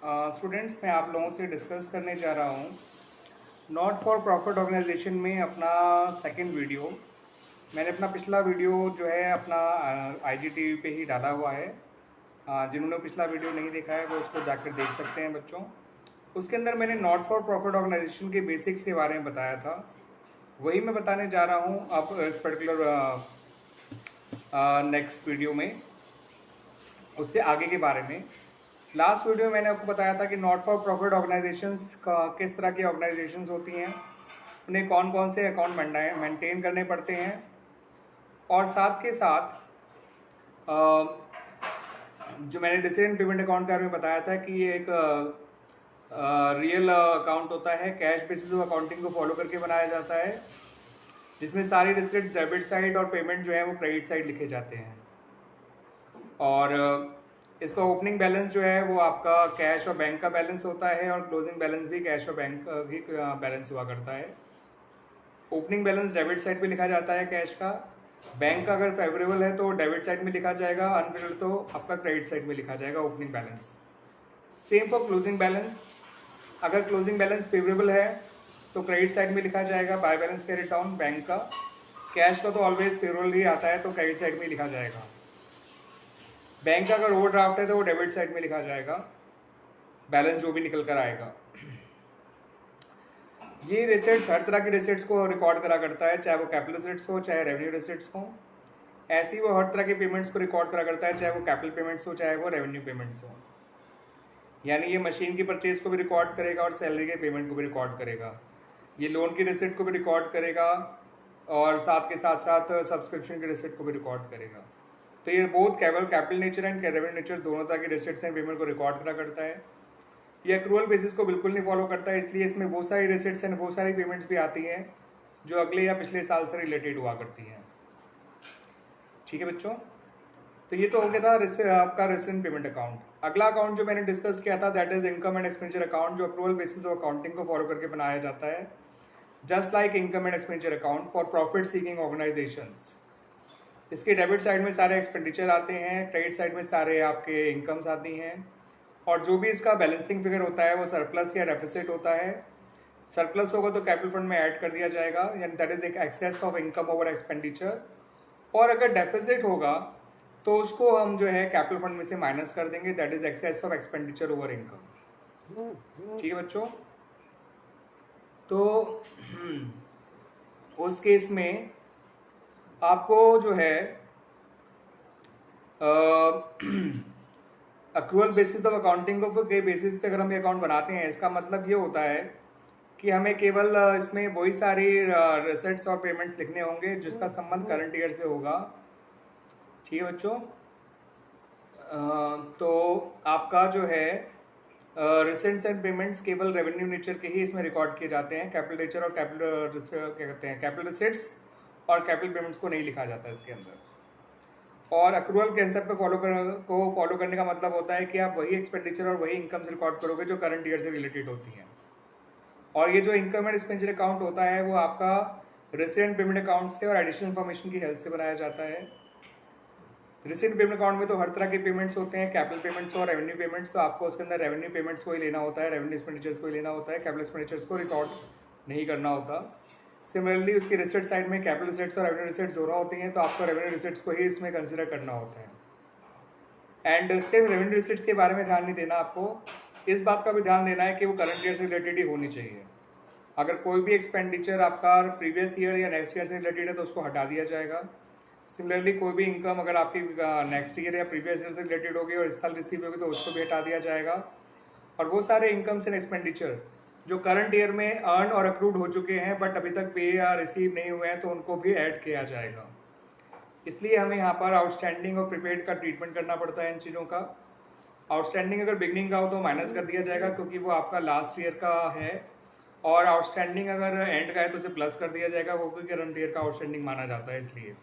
Students मैं आप लोगों से डिस्कस करने जा रहा हूँ नॉट फॉर प्रॉफिट ऑर्गेनाइजेशन में अपना सेकंड वीडियो। मैंने अपना पिछला वीडियो जो है अपना IGTV पे ही डाला हुआ है। जिन्होंने पिछला वीडियो नहीं देखा है वो उसको जाकर देख सकते हैं बच्चों। उसके अंदर मैंने नॉट फॉर प्रॉफिट ऑर्गेनाइजेशन के बेसिक्स के बारे में बताया था, वही मैं बताने जा रहा हूँ अब इस पर्टिकुलर नेक्स्ट वीडियो में, उससे आगे के बारे में। लास्ट वीडियो में मैंने आपको बताया था कि नॉट फॉर प्रॉफिट ऑर्गेनाइजेशंस का किस तरह की ऑर्गेनाइजेशंस होती हैं, उन्हें कौन कौन से अकाउंट मेंटेन करने पड़ते हैं, और साथ के साथ जो मैंने डिसीजन पेमेंट अकाउंट के बारे में बताया था कि ये एक रियल अकाउंट होता है, कैश बेसिस अकाउंटिंग को फॉलो करके बनाया जाता है, जिसमें सारी रिसिप्ट्स डेबिट साइड और पेमेंट जो है वो क्रेडिट साइड लिखे जाते हैं। और इसका ओपनिंग बैलेंस जो है वो आपका कैश और बैंक का बैलेंस होता है, और क्लोजिंग बैलेंस भी कैश और बैंक भी बैलेंस हुआ करता है। ओपनिंग बैलेंस डेबिट साइड पे लिखा जाता है कैश का, बैंक का अगर फेवरेबल है तो डेबिट साइड में लिखा जाएगा, अनफेवरेबल तो आपका क्रेडिट साइड में लिखा जाएगा opening balance. Same for closing balance, अगर क्लोजिंग बैलेंस फेवरेबल है तो क्रेडिट साइड में लिखा जाएगा by balance carry down bank का। कैश का तो ऑलवेज फेवरेबल ही आता है तो क्रेडिट साइड में लिखा जाएगा। बैंक का अगर ओवरड्राफ्ट है तो वो डेबिट साइड में लिखा जाएगा, बैलेंस जो भी निकल कर आएगा। ये रिसिट्स हर तरह की रिसिट्स को रिकॉर्ड करा करता है, चाहे वो कैपिटल रिसिट्स हो चाहे रेवेन्यू रिसिट्स हो। ऐसे ही वो हर तरह के पेमेंट्स को रिकॉर्ड करा करता है, चाहे वो कैपिटल पेमेंट्स हो चाहे वो रेवेन्यू पेमेंट्स हो। यानी ये मशीन की परचेज को भी रिकॉर्ड करेगा और सैलरी के पेमेंट को भी रिकॉर्ड करेगा, ये लोन की रिसिट को भी रिकॉर्ड करेगा, और साथ के साथ साथ सब्सक्रिप्शन की रिसिट को भी रिकॉर्ड करेगा। तो ये बहुत केवल capital nature and revenue nature दोनों तरह की रिसिट्स एंड पेमेंट को रिकॉर्ड करा करता है। ये एक्रूअल बेसिस को बिल्कुल नहीं फॉलो करता है, इसलिए इसमें वो सारी रिसिट्स एंड वो सारी पेमेंट्स भी आती हैं जो अगले या पिछले साल से रिलेटेड हुआ करती हैं। ठीक है बच्चों, तो ये तो हो गया था आपका रेसिडेंट पेमेंट अकाउंट। अगला अकाउंट जो मैंने डिस्कस किया था that is income and expenditure account, जो एक्रूअल बेसिस ऑफ अकाउंटिंग को फॉलो करके बनाया जाता है, just like income and expenditure account for profit seeking organisations. इसके डेबिट साइड में सारे एक्सपेंडिचर आते हैं, क्रेडिट साइड में सारे आपके इनकम्स आती हैं, और जो भी इसका बैलेंसिंग फिगर होता है वो सरप्लस या डेफिसिट होता है। सरप्लस होगा तो कैपिटल फंड में ऐड कर दिया जाएगा, यानी दैट इज एक excess of income over expenditure. और अगर डेफिसिट होगा तो उसको हम जो है कैपिटल फंड में से माइनस कर देंगे, that is excess of expenditure over income. ठीक है बच्चों, तो उस केस में आपको जो है अक्रूअल बेसिस ऑफ अकाउंटिंग के बेसिस पे अगर हम ये अकाउंट बनाते हैं, इसका मतलब ये होता है कि हमें केवल इसमें वही सारी रिसिट्स और पेमेंट्स लिखने होंगे जिसका संबंध करंट ईयर से होगा। ठीक है बच्चों, तो आपका जो है रिसिट्स एंड पेमेंट्स केवल रेवेन्यू नेचर के ही इसमें रिकॉर्ड किए जाते हैं, कैपिटल नेचर और कैपिटल क्या कहते हैं कैपिटल रिसिट्स और कैपिटल पेमेंट्स को नहीं लिखा जाता इसके अंदर। और अक्रूअल कंसेप्ट पे फॉलो करने का मतलब होता है कि आप वही एक्सपेंडिचर और वही इनकम रिकॉर्ड करोगे जो करंट ईयर से रिलेटेड होती हैं। और ये जो इनकम एंड एक्सपेंडिचर अकाउंट होता है वो आपका रिसिडेंट पेमेंट अकाउंट्स के और एडिशनल इन्फॉर्मेशन की हेल्प से बनाया जाता है। रिसिडेंट पेमेंट अकाउंट में तो हर तरह के पेमेंट्स होते हैं, कैपिटल पेमेंट्स और रेवेन्यू पेमेंट्स, तो आपको उसके अंदर रेवेन्यू पेमेंट्स को ही लेना होता है, रेवेन्यू एक्सपेंडिचर्स को ही लेना होता है, कैपिटल एक्सपेंडिचर्स को रिकॉर्ड नहीं करना होता। सिमिलरली उसकी रिसिट साइड में कैपिटल रिसिट्स और रेवेन्यू रिसिट्स दोनों होती हैं, तो आपको रेवेन्यू रिसिट्स को ही इसमें कंसिडर करना होता है। एंड सिर्फ रेवेन्यू रिसिट्स के बारे में ध्यान नहीं देना, आपको इस बात का भी ध्यान देना है कि वो करंट ईयर से रिलेटेड ही होनी चाहिए। अगर कोई भी एक्सपेंडिचर आपका प्रीवियस ईयर या नेक्स्ट ईयर से रिलेटेड है तो उसको हटा दिया जाएगा। सिमिलरली कोई भी इनकम अगर आपकी नेक्स्ट ईयर या प्रीवियस ईयर से रिलेटेड होगी और इस साल रिसीव होगी तो उसको भी हटा दिया जाएगा। और वो सारे इनकम्स एंड एक्सपेंडिचर जो करंट ईयर में अर्न और अक्रूड हो चुके हैं बट अभी तक पे या रिसीव नहीं हुए हैं तो उनको भी ऐड किया जाएगा। इसलिए हमें यहाँ पर आउटस्टैंडिंग और प्रीपेड का ट्रीटमेंट करना पड़ता है इन चीज़ों का। आउटस्टैंडिंग अगर बिगनिंग का हो तो माइनस कर दिया जाएगा क्योंकि वो आपका लास्ट ईयर का है, और आउटस्टैंडिंग अगर एंड का है तो उसे प्लस कर दिया जाएगा, वो भी करंट ईयर का आउटस्टैंडिंग माना जाता है। इसलिए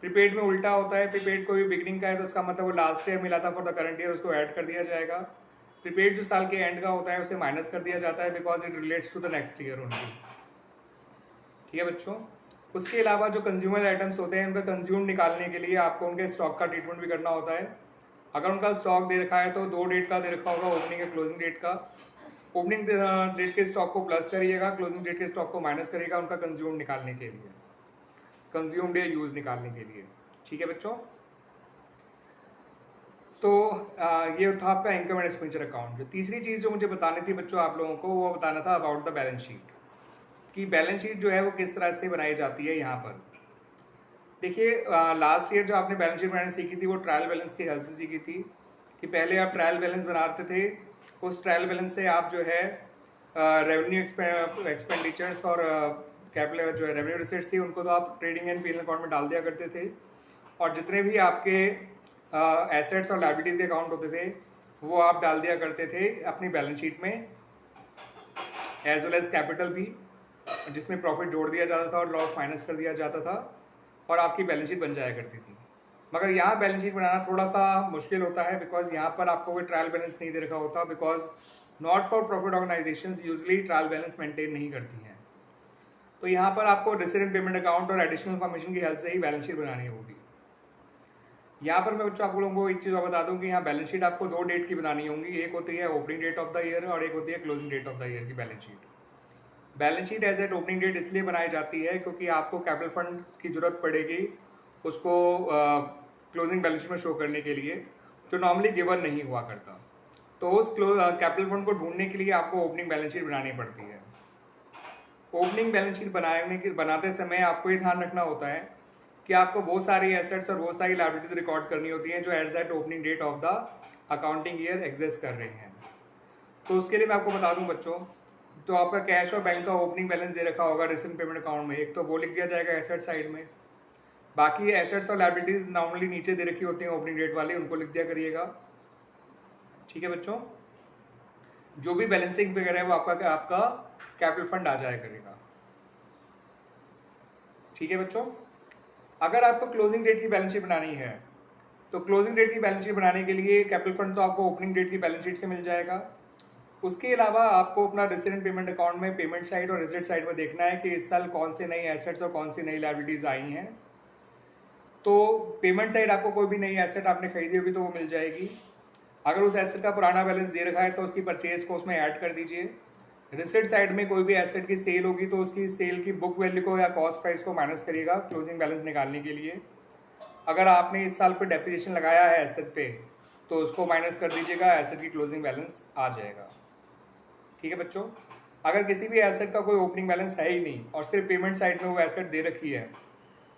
प्रीपेड में उल्टा होता है, प्रीपेड को भी बिगनिंग का है तो उसका मतलब वो लास्ट ईयर मिला था फॉर द करंट ईयर, उसको ऐड कर दिया जाएगा। प्रीपेड जो साल के एंड का होता है उसे माइनस कर दिया जाता है because it relates to the next year only. ठीक है बच्चों, उसके अलावा जो कंज्यूमर आइटम्स होते हैं उनका कंज्यूम निकालने के लिए आपको उनके स्टॉक का ट्रीटमेंट भी करना होता है। अगर उनका स्टॉक दे रखा है तो 2 डेट का दे रखा होगा, ओपनिंग या क्लोजिंग डेट का। ओपनिंग डेट के स्टॉक को प्लस करिएगा, क्लोजिंग डेट के स्टॉक को माइनस करिएगा उनका कंज्यूम निकालने के लिए, कंज्यूम्ड या यूज निकालने के लिए। ठीक है बच्चों, तो ये था आपका इनकम एंड एक्सपेंडिचर अकाउंट। जो तीसरी चीज़ जो मुझे बतानी थी बच्चों आप लोगों को, वो बताना था अबाउट द बैलेंस शीट, कि बैलेंस शीट जो है वो किस तरह से बनाई जाती है। यहाँ पर देखिए, लास्ट ईयर जो आपने बैलेंस शीट बनानी सीखी थी वो ट्रायल बैलेंस की हेल्प से सीखी थी, कि पहले आप ट्रायल बैलेंस बनाते थे, उस ट्रायल बैलेंस से आप जो है रेवेन्यू एक्सपेंडिचर्स और कैपिटल जो है रेवेन्यू रिसीट्स थी उनको तो आप ट्रेडिंग एंड पीएनएल अकाउंट में डाल दिया करते थे, और जितने भी आपके एसेट्स और लायबिलिटीज़ के अकाउंट होते थे वो आप डाल दिया करते थे अपनी बैलेंस शीट में, एज वेल एज कैपिटल भी, जिसमें प्रॉफिट जोड़ दिया जाता था और लॉस माइनस कर दिया जाता था, और आपकी बैलेंस शीट बन जाया करती थी। मगर यहाँ बैलेंस शीट बनाना थोड़ा सा मुश्किल होता है, बिकॉज यहाँ पर आपको कोई ट्रायल बैलेंस नहीं दे रखा होता, because not for profit organisations usually trial balance maintain नहीं करती हैं। तो यहाँ पर आपको रिसीडेंट पेमेंट अकाउंट और एडिशनल इन्फॉर्मेशन की हेल्प से ही बैलेंस शीट बनानी होगी। यहाँ पर मैं बच्चों आप लोगों को एक चीज़ और बता दूँ कि यहाँ बैलेंस शीट आपको 2 डेट की बनानी होंगी, एक होती है opening date of the year और एक होती है closing date of the year की balance sheet. Balance sheet as at opening date इसलिए बनाई जाती है क्योंकि आपको कैपिटल फंड की जरूरत पड़ेगी उसको क्लोजिंग बैलेंस शीट में शो करने के लिए, जो नॉर्मली गिवन नहीं हुआ करता। तो उस कैपिटल फंड को ढूंढने के लिए आपको ओपनिंग बैलेंस शीट बनानी पड़ती है। ओपनिंग बैलेंस शीट बनाते समय आपको ये ध्यान रखना होता है कि आपको बहुत सारी एसेट्स और बहुत सारी लायबिलिटीज रिकॉर्ड करनी होती हैं जो as at opening date of the accounting year exist कर रहे हैं। तो उसके लिए मैं आपको बता दूं बच्चों, तो आपका कैश और बैंक का ओपनिंग बैलेंस दे रखा होगा रिसेंट पेमेंट अकाउंट में, एक तो वो लिख दिया जाएगा एसेट साइड में, बाकी एसेट्स और लायबिलिटीज नॉर्मली नीचे दे रखी होती हैं ओपनिंग डेट वाली, उनको लिख दिया करिएगा। ठीक है बच्चों, जो भी बैलेंसिंग फिगर है वो आपका कैपिटल फंड आ जाया करेगा। ठीक है बच्चों, अगर आपको क्लोजिंग डेट की बैलेंस शीट बनानी है तो क्लोजिंग डेट की बैलेंस शीट बनाने के लिए कैपिटल फंड तो आपको ओपनिंग डेट की बैलेंस शीट से मिल जाएगा। उसके अलावा आपको अपना रिसीडेंट पेमेंट अकाउंट में पेमेंट साइड और रिसीट साइड में देखना है कि इस साल कौन से नई एसेट्स और कौन सी नई लायबिलिटीज़ आई हैं। तो पेमेंट साइड आपको कोई भी नई एसेट आपने खरीदी होगी तो वो मिल जाएगी। अगर उस एसेट का पुराना बैलेंस दे रखा है तो उसकी परचेज को उसमें ऐड कर दीजिए। रिसीट साइड में कोई भी एसेट की सेल होगी तो उसकी सेल की बुक वैल्यू को या कॉस्ट प्राइस को माइनस करिएगा क्लोजिंग बैलेंस निकालने के लिए। अगर आपने इस साल कोई डेप्रिसिएशन लगाया है एसेट पे तो उसको माइनस कर दीजिएगा, एसेट की क्लोजिंग बैलेंस आ जाएगा। ठीक है बच्चों, अगर किसी भी एसेट का कोई ओपनिंग बैलेंस है ही नहीं और सिर्फ पेमेंट साइड में वो एसेट दे रखी है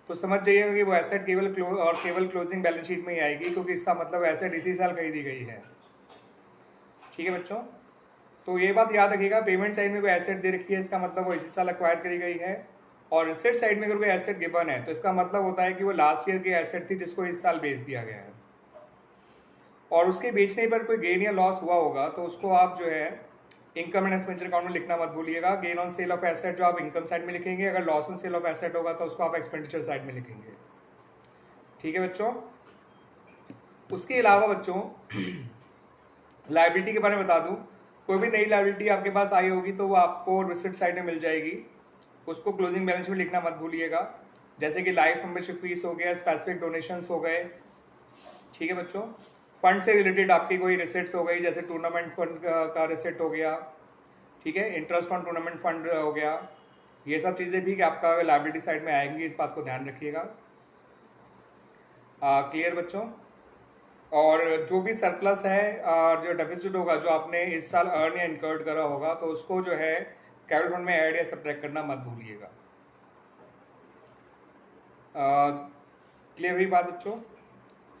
तो समझ जाइएगा कि वो एसेट केवल क्लोजिंग बैलेंस शीट में ही आएगी, क्योंकि इसका मतलब एसेट इसी साल खरीदी गई है। ठीक है बच्चों, तो ये बात याद रखिएगा, पेमेंट साइड में कोई एसेट दे रखी है इसका मतलब वो इसी साल एक्वायर करी गई है, और रिसीट साइड में अगर कोई एसेट गिवन है तो इसका मतलब होता है कि वो लास्ट ईयर की एसेट थी जिसको इस साल बेच दिया गया है, और उसके बेचने पर कोई गेन या लॉस हुआ होगा तो उसको आप जो है इनकम एंड एक्सपेंडिचर अकाउंट में लिखना मत भूलिएगा। Gain on sale of asset जो आप इनकम साइड में लिखेंगे, अगर loss on sale of asset होगा तो उसको आप एक्सपेंडिचर साइड में लिखेंगे। ठीक है बच्चों, उसके अलावा बच्चों लायबिलिटी के बारे में बता दूं, कोई भी नई लायबिलिटी आपके पास आई होगी तो वो आपको रिसिट साइड में मिल जाएगी, उसको क्लोजिंग बैलेंस में लिखना मत भूलिएगा। जैसे कि लाइफ मेंबरशिप फीस हो गया, स्पेसिफिक डोनेशंस हो गए। ठीक है बच्चों, फंड से रिलेटेड आपकी कोई रिसिट्स हो गई, जैसे टूर्नामेंट फंड का रिसिट हो गया, ठीक है, इंटरेस्ट ऑन टूर्नामेंट फंड हो गया, ये सब चीज़ें भी आपका लायबिलिटी साइड में आएंगी, इस बात को ध्यान रखिएगा। क्लियर बच्चों, और जो भी सरप्लस है जो डेफिसिट होगा जो आपने इस साल अर्न या इनकर्ड करा होगा तो उसको जो है कैपिटल फंड में ऐड या सब्ट्रैक्ट करना मत भूलिएगा। क्लियर हुई बात बच्चों?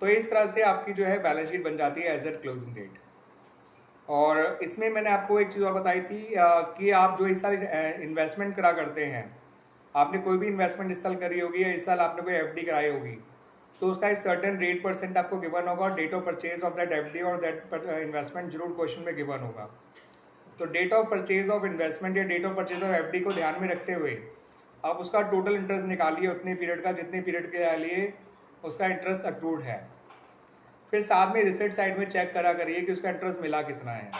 तो इस तरह से आपकी जो है बैलेंस शीट बन जाती है एज एट क्लोजिंग डेट। और इसमें मैंने आपको एक चीज़ और बताई थी कि आप जो इस साल इन्वेस्टमेंट करा करते हैं, आपने कोई भी इन्वेस्टमेंट इस साल करी होगी या इस साल आपने कोई एफडी कराई होगी तो उसका एक सर्टेन रेट % आपको गिवन होगा, और date of purchase of that FD और दैट इन्वेस्टमेंट जरूर क्वेश्चन में गिवन होगा। तो date of purchase of investment या date of purchase of FD को ध्यान में रखते हुए आप उसका टोटल इंटरेस्ट निकालिए उतने पीरियड का जितने पीरियड के लिए उसका इंटरेस्ट अक्रूड है। फिर साथ में रिसिट साइड में चेक करा करिए कि उसका इंटरेस्ट मिला कितना है।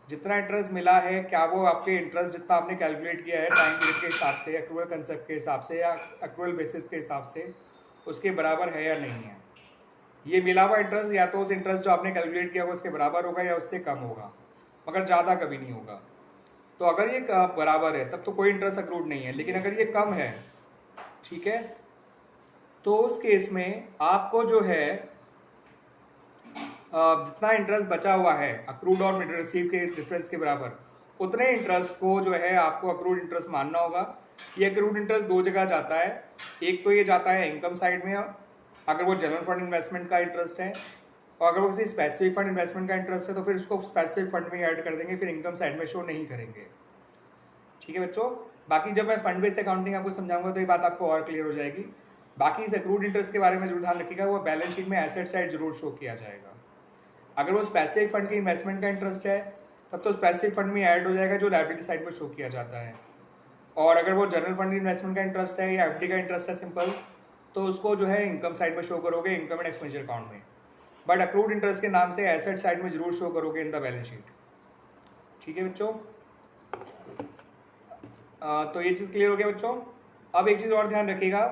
जितना इंटरेस्ट मिला है क्या वो आपके इंटरेस्ट जितना आपने कैलकुलेट किया है टाइम पीरियड के हिसाब से, एक्रूअल कंसेप्ट के हिसाब से या एक्रूअल बेसिस के हिसाब से उसके बराबर है या नहीं है। ये मिला हुआ इंटरेस्ट या तो उस इंटरेस्ट जो आपने कैलकुलेट किया होगा उसके बराबर होगा या उससे कम होगा, मगर ज़्यादा कभी नहीं होगा। तो अगर ये बराबर है तब तो कोई इंटरेस्ट अक्रूड नहीं है, लेकिन अगर ये कम है, ठीक है, तो उस केस में आपको जो है जितना इंटरेस्ट बचा हुआ है अक्रूड और रिसीव के डिफरेंस के बराबर, उतने इंटरेस्ट को जो है आपको अक्रूड इंटरेस्ट मानना होगा। ये अक्रूड इंटरेस्ट दो जगह जाता है, एक तो ये जाता है इनकम साइड में अगर वो जनरल फंड इन्वेस्टमेंट का इंटरेस्ट है, और अगर वो किसी स्पेसिफिक फंड इन्वेस्टमेंट का इंटरेस्ट है तो फिर उसको स्पेसिफिक फंड में ऐड कर देंगे, फिर इनकम साइड में शो नहीं करेंगे। ठीक है बच्चों, बाकी जब मैं फंड बेस्ड अकाउंटिंग आपको समझाऊंगा तो ये बात आपको और क्लियर हो जाएगी। बाकी इस अक्रूड इंटरेस्ट के बारे में जरूर ध्यान रखिएगा, वो बैलेंस शीट में एसेट साइड जरूर शो किया जाएगा। अगर वो स्पेसिफिक फंड की इन्वेस्टमेंट का इंटरेस्ट है तब तो स्पेसिफिक फंड में ऐड हो जाएगा जो लायबिलिटी साइड पर शो किया जाता है, और अगर वो जनरल फंड की इन्वेस्टमेंट का इंटरेस्ट है या एफडी का इंटरेस्ट है सिंपल, तो उसको जो है इनकम साइड में शो करोगे, इनकम एंड एक्सपेंडिचर अकाउंट में। बट अक्रूड इंटरेस्ट के नाम से एसेट साइड में जरूर शो करोगे इन द बैलेंस शीट। ठीक है बच्चों, तो ये चीज़ क्लियर हो गया बच्चों। अब एक चीज़ और ध्यान रखिएगा,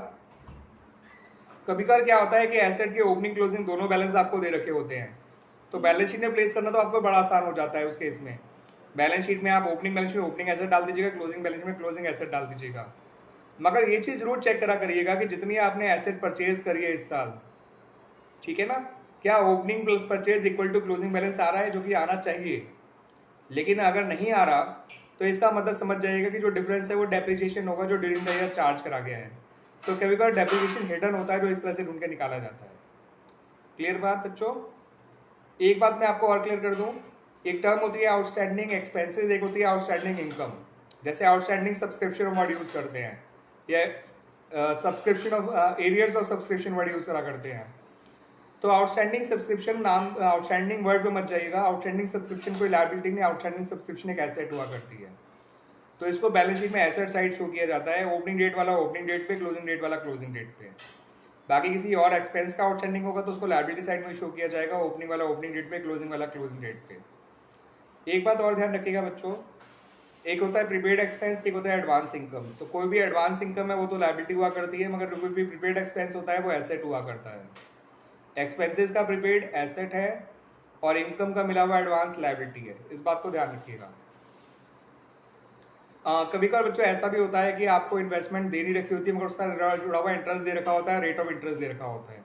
कभी कभार क्या होता है कि एसेट के ओपनिंग क्लोजिंग दोनों बैलेंस आपको दे रखे होते हैं, तो बैलेंस शीट में प्लेस करना तो आपको बड़ा आसान हो जाता है उस केस में। बैलेंस शीट में आप ओपनिंग बैलेंस शीट में ओपनिंग एसेट डाल दीजिएगा, क्लोजिंग बैलेंस में क्लोजिंग एसेट डाल दीजिएगा। मगर ये चीज़ जरूर चेक करा करिएगा कि जितनी आपने एसेट परचेज करी है इस साल, ठीक है ना, क्या opening plus purchase equal to closing balance आ रहा है, जो कि आना चाहिए। लेकिन अगर नहीं आ रहा तो इसका मतलब समझ जाइएगा कि जो डिफरेंस है वो डेप्रिसिएशन होगा जो ड्यूरिंग द ईयर चार्ज करा गया है। तो कभी कभार डेप्रिसिएशन हिडन होता है जो इस तरह से ढूंढ के निकाला जाता है। क्लियर बात बच्चों। एक बात मैं आपको और क्लियर कर दूं, एक टर्म होती है आउटस्टैंडिंग एक्सपेंसेस, एक होती है आउटस्टैंडिंग इनकम। जैसे आउटस्टैंडिंग सब्सक्रिप्शन वर्ड यूज करते हैं, या subscription of arrears of subscription word use करा करते हैं। तो आउटस्टैंडिंग सब्सक्रिप्शन नाम आउटस्टैंडिंग वर्ड पे मत जाइएगा, आउटस्टैंडिंग सब्सक्रिप्शन कोई लायबिलिटी नहीं, आउटस्टैंडिंग सब्सक्रिप्शन एक एसेट हुआ करती है। तो इसको बैलेंस शीट में एसेट साइड शो किया जाता है, ओपनिंग डेट वाला ओपनिंग डेट पे, क्लोजिंग डेट वाला क्लोजिंग डेट पे। बाकी किसी और एक्सपेंस का आउटस्टैंडिंग होगा तो उसको लायबिलिटी साइड में शो किया जाएगा, ओपनिंग वाला ओपनिंग डेट पे, क्लोजिंग वाला क्लोजिंग डेट पे। एक बात और ध्यान रखिएगा बच्चों, एक होता है प्रीपेड एक्सपेंस, एक होता है एडवांस इनकम। तो कोई भी एडवांस इनकम है वो तो लायबिलिटी हुआ करती है, मगर कोई भी प्रीपेड एक्सपेंस होता है वो एसेट हुआ करता है। एक्सपेंसेस का प्रीपेड एसेट है और इनकम का मिला हुआ एडवांस लायबिलिटी है, इस बात को ध्यान रखिएगा। कभी कभार बच्चों ऐसा भी होता है कि आपको इन्वेस्टमेंट दे नहीं रखी होती है मगर उसका जुड़ा हुआ इंटरेस्ट दे रखा होता है, रेट ऑफ इंटरेस्ट दे रखा होता है।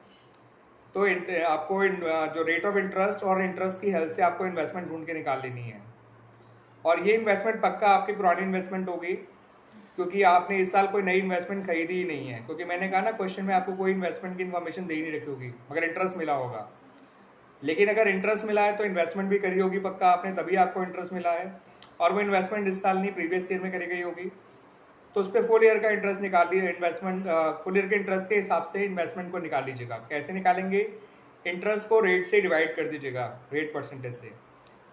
तो आपको जो रेट ऑफ इंटरेस्ट और इंटरेस्ट की हेल्प से आपको इन्वेस्टमेंट ढूंढ के निकाल लेनी है, और ये इन्वेस्टमेंट पक्का आपकी पुरानी इन्वेस्टमेंट होगी, क्योंकि आपने इस साल कोई नई इन्वेस्टमेंट खरीदी ही नहीं है। क्योंकि मैंने कहा ना क्वेश्चन में आपको कोई इन्वेस्टमेंट की इन्फॉर्मेशन दे ही नहीं रखी होगी, मगर इंटरेस्ट मिला होगा। लेकिन अगर इंटरेस्ट मिला है तो इन्वेस्टमेंट भी करी होगी पक्का आपने, तभी आपको इंटरेस्ट मिला है, और वो इन्वेस्टमेंट इस साल नहीं प्रीवियस ईयर में करी गई होगी। तो उस पर फुल ईयर का इंटरेस्ट निकाल लीजिए, इन्वेस्टमेंट फुल ईयर के इंटरेस्ट के हिसाब से इन्वेस्टमेंट को निकाल लीजिएगा। कैसे निकालेंगे, इंटरेस्ट को रेट से डिवाइड कर दीजिएगा, रेट परसेंटेज से,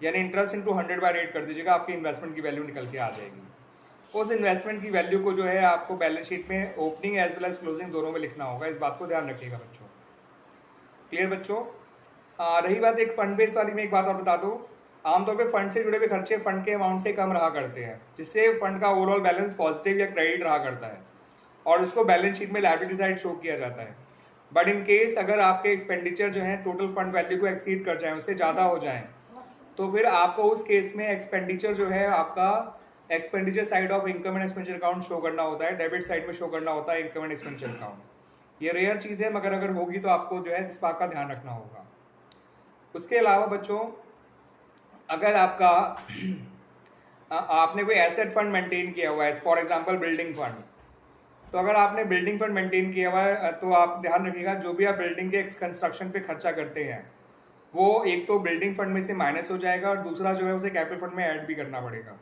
यानी इंटरेस्ट इंटू 100 बाय रेट कर दीजिएगा, आपकी इन्वेस्टमेंट की वैल्यू निकल के आ जाएगी। उस इन्वेस्टमेंट की वैल्यू को जो है आपको बैलेंस शीट में opening as well as closing दोनों में लिखना होगा, इस बात को ध्यान रखिएगा बच्चों। क्लियर बच्चों। रही बात एक फंड बेस वाली में, एक बात और बता दूं, आमतौर पे फंड से जुड़े हुए खर्चे फंड के अमाउंट से कम रहा करते हैं, जिससे फंड का ओवरऑल बैलेंस पॉजिटिव या क्रेडिट रहा करता है, और उसको बैलेंस शीट में लायबिलिटी साइड शो किया जाता है। बट इन केस अगर आपके एक्सपेंडिचर जो है टोटल फंड वैल्यू को एक्सीड कर जाए, उससे ज़्यादा हो जाए, तो फिर आपको उस केस में एक्सपेंडिचर जो है आपका expenditure side of income and expenditure account show करना होता है, डेबिट साइड में शो करना होता है इनकम एंड एक्सपेंडिचर अकाउंट। ये रेयर चीज़ है, मगर अगर होगी तो आपको जो है इस बात का ध्यान रखना होगा। उसके अलावा बच्चों, अगर आपका आपने कोई एसेट फंड मेंटेन किया हुआ है, फॉर एग्जांपल बिल्डिंग फंड, तो अगर आपने बिल्डिंग फंड मेंटेन किया हुआ है तो आप ध्यान रखिएगा जो भी आप बिल्डिंग के कंस्ट्रक्शन पे खर्चा करते हैं वो एक तो बिल्डिंग फंड में से माइनस हो जाएगा, और दूसरा जो है उसे कैपिटल फंड में ऐड भी करना पड़ेगा।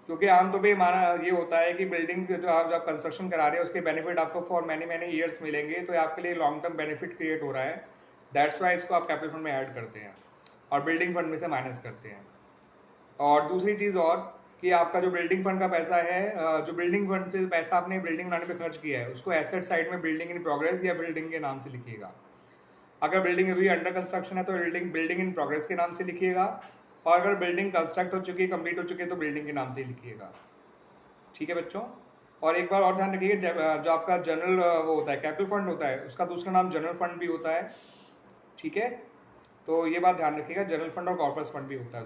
क्योंकि आमतौर पर माना ये होता है कि बिल्डिंग जो आप जब कंस्ट्रक्शन करा रहे हैं उसके बेनिफिट आपको फॉर मैनी ईयर्स मिलेंगे, तो आपके लिए लॉन्ग टर्म बेनिफिट क्रिएट हो रहा है, दैट्स वाई इसको आप कैपिटल फंड में ऐड करते हैं और बिल्डिंग फंड में से माइनस करते हैं। और दूसरी चीज़ और कि आपका जो बिल्डिंग फंड का पैसा है, जो बिल्डिंग फंड से पैसा आपने बिल्डिंग बनाने पे खर्च किया है, उसको एसेट साइड में बिल्डिंग इन प्रोग्रेस या बिल्डिंग के नाम से लिखिएगा। अगर बिल्डिंग अभी अंडर कंस्ट्रक्शन है तो बिल्डिंग इन प्रोग्रेस के नाम से लिखिएगा, और अगर बिल्डिंग कंस्ट्रक्ट हो चुकी है, कंप्लीट हो चुकी है, तो बिल्डिंग के नाम से ही लिखिएगा। ठीक है बच्चों। और एक बार और ध्यान रखिएगा, जो आपका जनरल वो होता है कैपिटल फंड होता है, उसका दूसरा नाम जनरल फंड भी होता है। ठीक है, तो ये बात ध्यान रखिएगा, जनरल फंड और कॉर्पस फंड भी होता है।